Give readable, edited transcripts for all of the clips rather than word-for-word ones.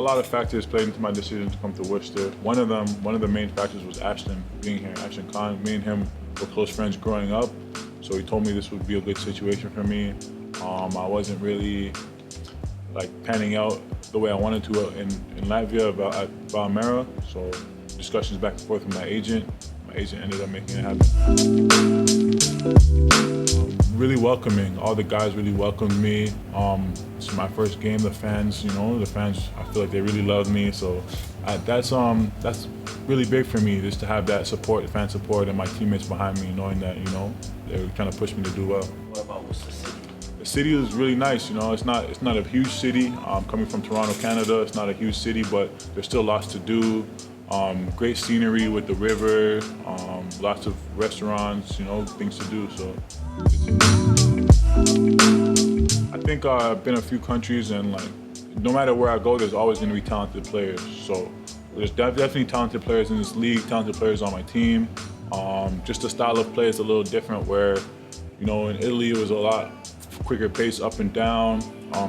lot of factors played into my decision to come to Worcester. One of the main factors was Ashton being here. Ashton Khan, me and him were close friends growing up, so he told me this would be a good situation for me. I wasn't really like panning out the way I wanted to in Latvia about Valmiera, so discussions back and forth with my agent. My agent ended up making it happen. Really welcoming. All the guys really welcomed me. It's my first game. The fans, I feel like they really loved me. So that's really big for me, just to have that support, the fan support, and my teammates behind me, knowing that they were trying to push me to do well. What about Worcester City? The city is really nice. It's not a huge city. Coming from Toronto, Canada, it's not a huge city, but there's still lots to do. Great scenery with the river, lots of restaurants, things to do. So I think I've been a few countries, and no matter where I go, there's always going to be talented players. So there's definitely talented players in this league, talented players on my team. Just the style of play is a little different, where in Italy it was a lot quicker pace up and down.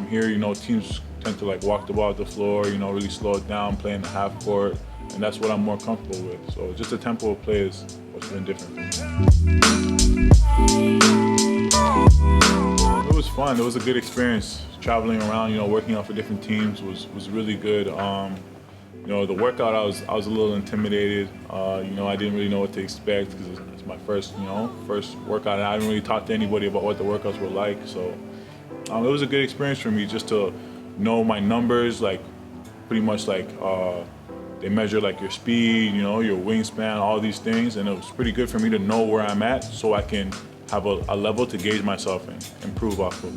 Here, teams tend to walk the ball at the floor, really slow it down, play in the half court, and that's what I'm more comfortable with. So just the tempo of play is what's been different for me. It was fun. It was a good experience. Traveling around, working out for different teams was really good. The workout, I was a little intimidated. I didn't really know what to expect because it's my first workout, and I didn't really talk to anybody about what the workouts were like. So it was a good experience for me just to know my numbers, pretty much they measure your speed, your wingspan, all these things, and it was pretty good for me to know where I'm at, so I can have a level to gauge myself and improve off of.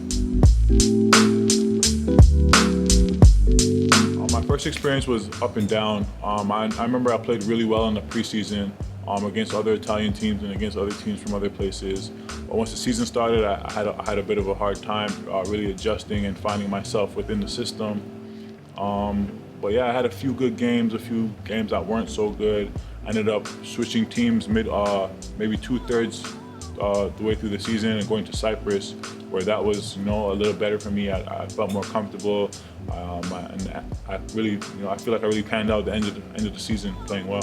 My first experience was up and down. I remember I played really well in the preseason against other Italian teams and against other teams from other places. But once the season started, I had a bit of a hard time really adjusting and finding myself within the system. But yeah, I had a few good games, a few games that weren't so good. I ended up switching teams maybe 2/3 the way through the season and going to Cyprus, where that was a little better for me. I felt more comfortable, and I really I feel like I really panned out at the end of the season playing well.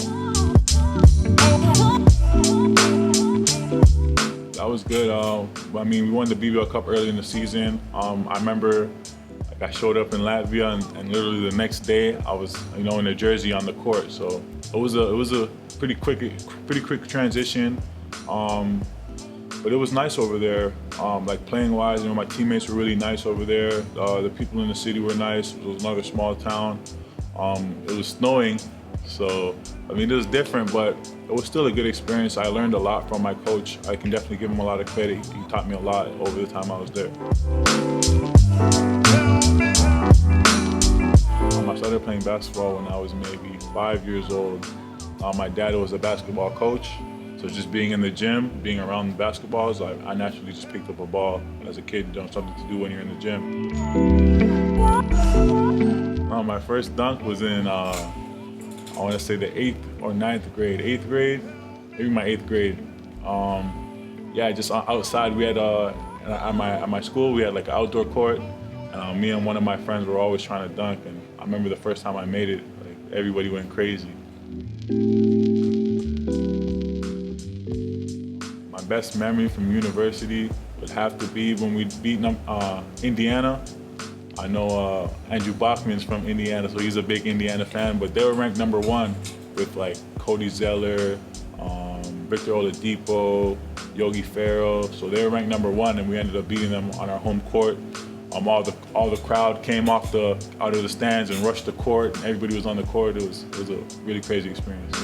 That was good. We won the BBL Cup early in the season. I remember I showed up in Latvia, and literally the next day I was in a jersey on the court. So it was a pretty quick transition. But it was nice over there. Playing wise, my teammates were really nice over there. The people in the city were nice. It was another small town. It was snowing, so it was different, but it was still a good experience. I learned a lot from my coach. I can definitely give him a lot of credit. He taught me a lot over the time I was there. I started playing basketball when I was maybe 5 years old. My dad was a basketball coach. So just being in the gym, being around basketballs, I naturally just picked up a ball as a kid, something to do when you're in the gym. My first dunk was in, I want to say the 8th or 9th grade. 8th grade, maybe my 8th grade. Just outside we had, at my school, we had an outdoor court. And me and one of my friends were always trying to dunk. And I remember the first time I made it, everybody went crazy. My best memory from university would have to be when we beat Indiana. I know Andrew Bachman's from Indiana, so he's a big Indiana fan, but they were ranked #1 with Cody Zeller, Victor Oladipo, Yogi Ferrell. So they were ranked #1, and we ended up beating them on our home court. All the crowd came out of the stands and rushed the court, and everybody was on the court. It was a really crazy experience.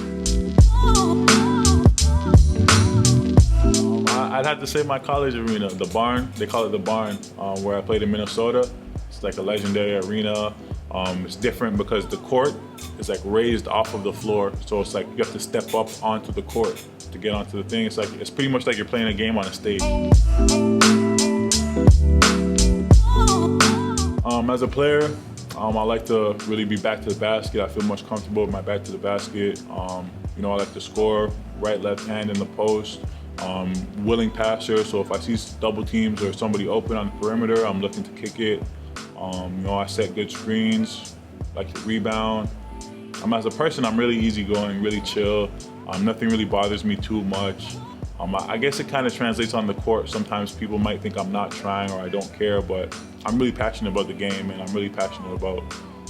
I'd have to say my college arena, the Barn. They call it the Barn, where I played in Minnesota. It's a legendary arena. It's different because the court is raised off of the floor, so it's you have to step up onto the court to get onto the thing. It's pretty much like you're playing a game on a stage. As a player, I like to really be back to the basket. I feel much comfortable with my back to the basket. I like to score right, left hand in the post. Willing passer, so if I see double teams or somebody open on the perimeter, I'm looking to kick it. I set good screens. like to rebound. As a person, I'm really easygoing, really chill. Nothing really bothers me too much. I guess it kind of translates on the court. Sometimes people might think I'm not trying or I don't care, but I'm really passionate about the game, and I'm really passionate about,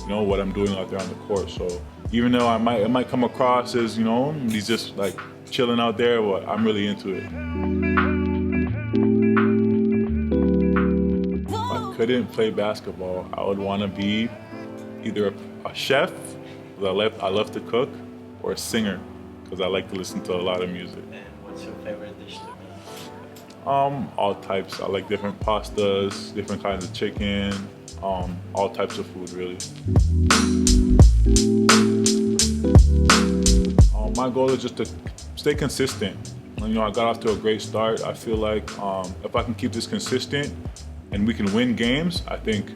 what I'm doing out there on the court. So even though it might come across as, he's just like chilling out there, but I'm really into it. If I couldn't play basketball, I would want to be either a chef, because I love to cook, or a singer, because I like to listen to a lot of music. And what's your favorite dish to make? All types. I like different pastas, different kinds of chicken, all types of food, really. My goal is just to stay consistent. I got off to a great start. I feel like if I can keep this consistent and we can win games, I think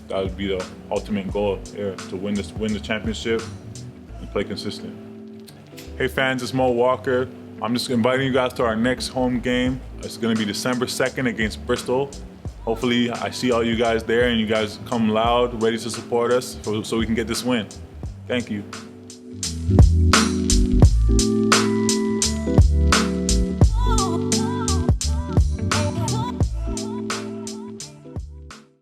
that would be the ultimate goal here, to win the championship and play consistent. Hey fans, it's Mo Walker. I'm just inviting you guys to our next home game. It's gonna be December 2nd against Bristol. Hopefully I see all you guys there and you guys come loud, ready to support us so we can get this win. Thank you.